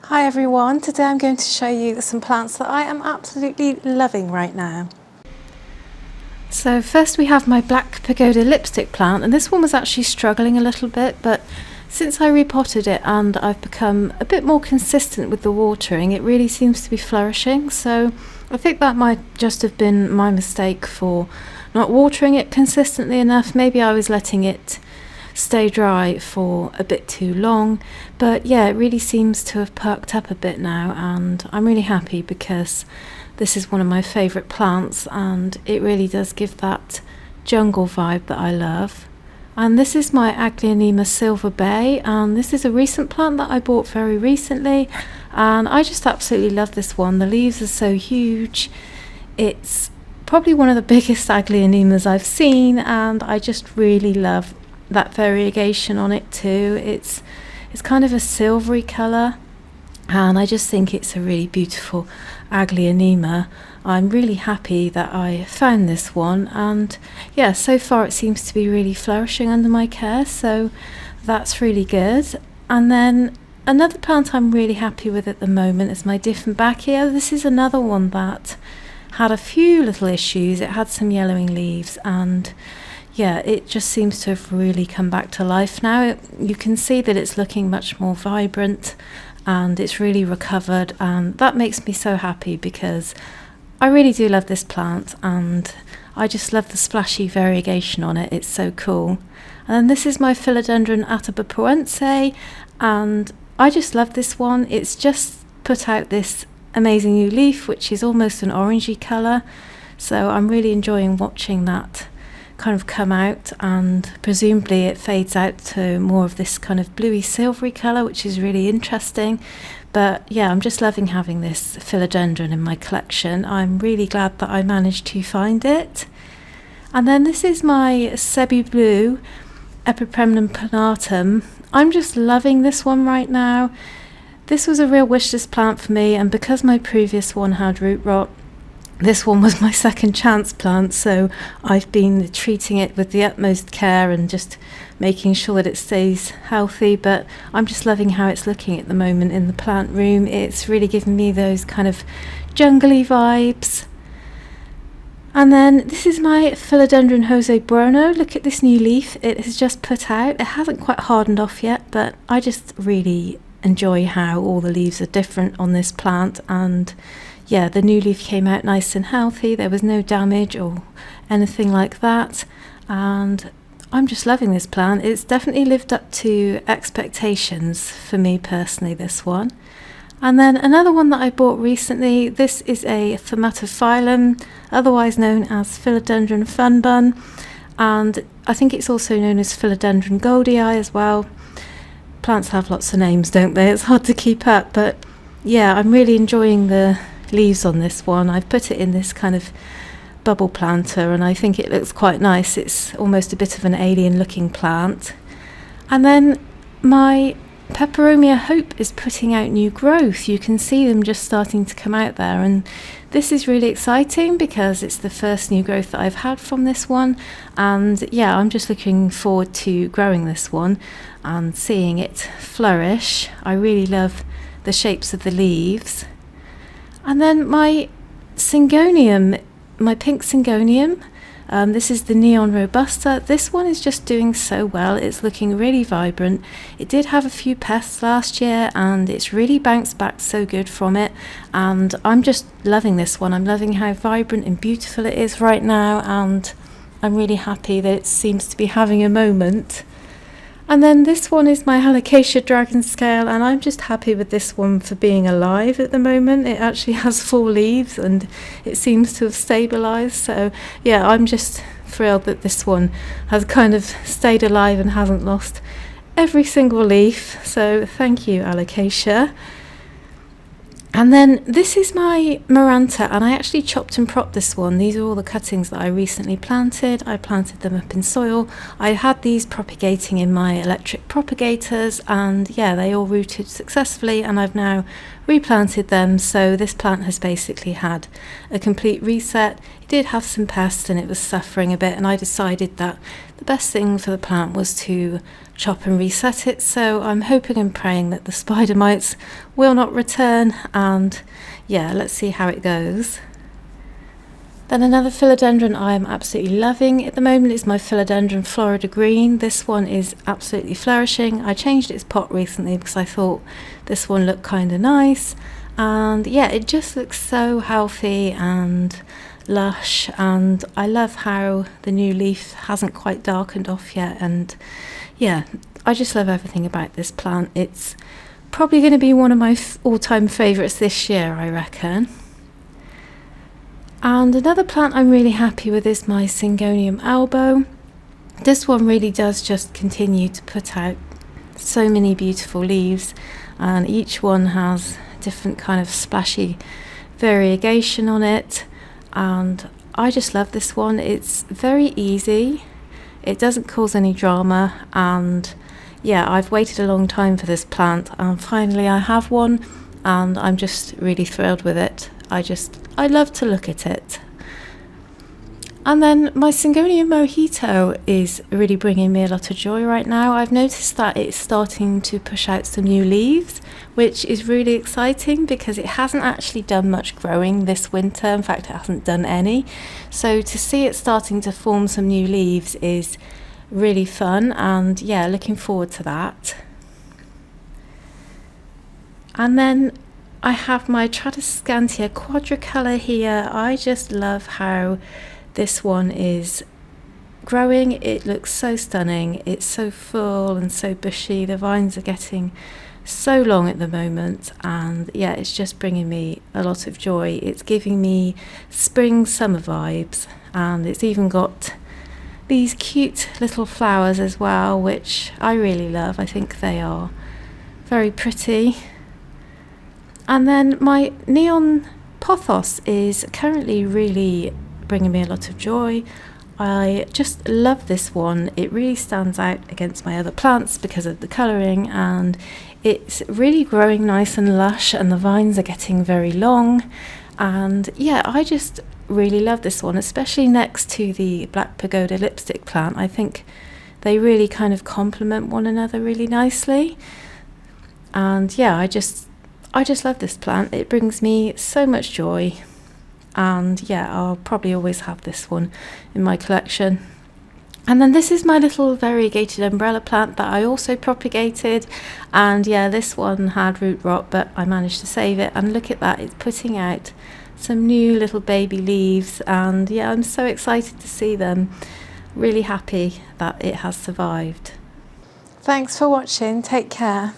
Hi everyone, today I'm going to show you some plants that I am absolutely loving right now. So first we have my black pagoda lipstick plant, and this one was actually struggling a little bit, but since I repotted it and I've become a bit more consistent with the watering, it really seems to be flourishing. So I think that might just have been my mistake for not watering it consistently enough. Maybe I was letting it stay dry for a bit too long, but yeah, it really seems to have perked up a bit now, and I'm really happy because this is one of my favourite plants and it really does give that jungle vibe that I love. And this is my Aglaonema Silver Bay, and this is a recent plant that I bought very recently, and I just absolutely love this one. The leaves are so huge. It's probably one of the biggest Aglaonemas I've seen, and I just really love that variegation on it too. It's kind of a silvery colour, and I just think it's a really beautiful Aglaonema. I'm really happy that I found this one, and yeah, so far it seems to be really flourishing under my care, so that's really good. And then another plant I'm really happy with at the moment is my Dieffenbachia. This is another one that had a few little issues. It had some yellowing leaves, and yeah, it just seems to have really come back to life now. You can see that it's looking much more vibrant and it's really recovered, and that makes me so happy because I really do love this plant and I just love the splashy variegation on it. It's so cool. And then this is my Philodendron atabapoense, and I just love this one. It's just put out this amazing new leaf which is almost an orangey colour, so I'm really enjoying watching that kind of come out, and presumably it fades out to more of this kind of bluey silvery colour, which is really interesting. But yeah, I'm just loving having this philodendron in my collection. I'm really glad that I managed to find it. And then this is my Cebu Blue Epipremnum planatum. I'm just loving this one right now. This was a real wish list plant for me, and because my previous one had root rot, this one was my second chance plant, so I've been treating it with the utmost care and just making sure that it stays healthy. But I'm just loving how it's looking at the moment in the plant room. It's really giving me those kind of jungly vibes. And then this is my Philodendron Jose Bruno. Look at this new leaf it has just put out. It hasn't quite hardened off yet, but I just really enjoy how all the leaves are different on this plant, and yeah, the new leaf came out nice and healthy. There was no damage or anything like that, and I'm just loving this plant. It's definitely lived up to expectations for me personally, this one. And then another one that I bought recently, this is a Thermatophyllum, otherwise known as Philodendron funbun, and I think it's also known as Philodendron goldii as well. Plants have lots of names, don't they? It's hard to keep up, but yeah, I'm really enjoying the leaves on this one. I've put it in this kind of bubble planter and I think it looks quite nice. It's almost a bit of an alien looking plant. And then my Peperomia Hope is putting out new growth. You can see them just starting to come out there, and this is really exciting because it's the first new growth that I've had from this one, and yeah, I'm just looking forward to growing this one and seeing it flourish. I really love the shapes of the leaves. And then my Syngonium, my pink Syngonium, this is the Neon Robusta. This one is just doing so well. It's looking really vibrant. It did have a few pests last year and it's really bounced back so good from it, and I'm just loving this one. I'm loving how vibrant and beautiful it is right now, and I'm really happy that it seems to be having a moment. And then this one is my Alocasia Dragon Scale, and I'm just happy with this one for being alive at the moment. It actually has full leaves and it seems to have stabilised. So yeah, I'm just thrilled that this one has kind of stayed alive and hasn't lost every single leaf. So thank you, Alocasia. And then this is my Maranta, and I actually chopped and propped this one. These are all the cuttings that I recently planted. I planted them up in soil. I had these propagating in my electric propagators, and yeah, they all rooted successfully, and I've now replanted them. So this plant has basically had a complete reset. It did have some pests and it was suffering a bit, and I decided that the best thing for the plant was to chop and reset it, so I'm hoping and praying that the spider mites will not return, and yeah, let's see how it goes. Then another philodendron I am absolutely loving at the moment is my philodendron Florida Green. This one is absolutely flourishing. I changed its pot recently because I thought this one looked kind of nice, and yeah, it just looks so healthy and lush, and I love how the new leaf hasn't quite darkened off yet, and yeah, I just love everything about this plant. It's probably going to be one of my all-time favourites this year, I reckon. And another plant I'm really happy with is my Syngonium elbow. This one really does just continue to put out so many beautiful leaves, and each one has different kind of splashy variegation on it, and I just love this one. It's very easy, it doesn't cause any drama, and yeah, I've waited a long time for this plant, and finally I have one, and I'm just really thrilled with it. I love to look at it. And then my Syngonium Mojito is really bringing me a lot of joy right now. I've noticed that it's starting to push out some new leaves, which is really exciting because it hasn't actually done much growing this winter. In fact, it hasn't done any. So to see it starting to form some new leaves is really fun, and yeah, looking forward to that. And then I have my Tradescantia quadricolor here. I just love how this one is growing. It looks so stunning. It's so full and so bushy. The vines are getting so long at the moment, and yeah, it's just bringing me a lot of joy. It's giving me spring summer vibes, and it's even got these cute little flowers as well, which I really love. I think they are very pretty. And then my Neon Pothos is currently really bringing me a lot of joy. I just love this one. It really stands out against my other plants because of the colouring, and it's really growing nice and lush, and the vines are getting very long, and yeah, I just really love this one, especially next to the Black Pagoda lipstick plant. I think they really kind of complement one another really nicely, and yeah, I just love this plant. It brings me so much joy, and yeah, I'll probably always have this one in my collection. And then this is my little variegated umbrella plant that I also propagated, and yeah, this one had root rot, but I managed to save it, and look at that, it's putting out some new little baby leaves, and yeah, I'm so excited to see them. Really happy that it has survived. Thanks for watching, take care.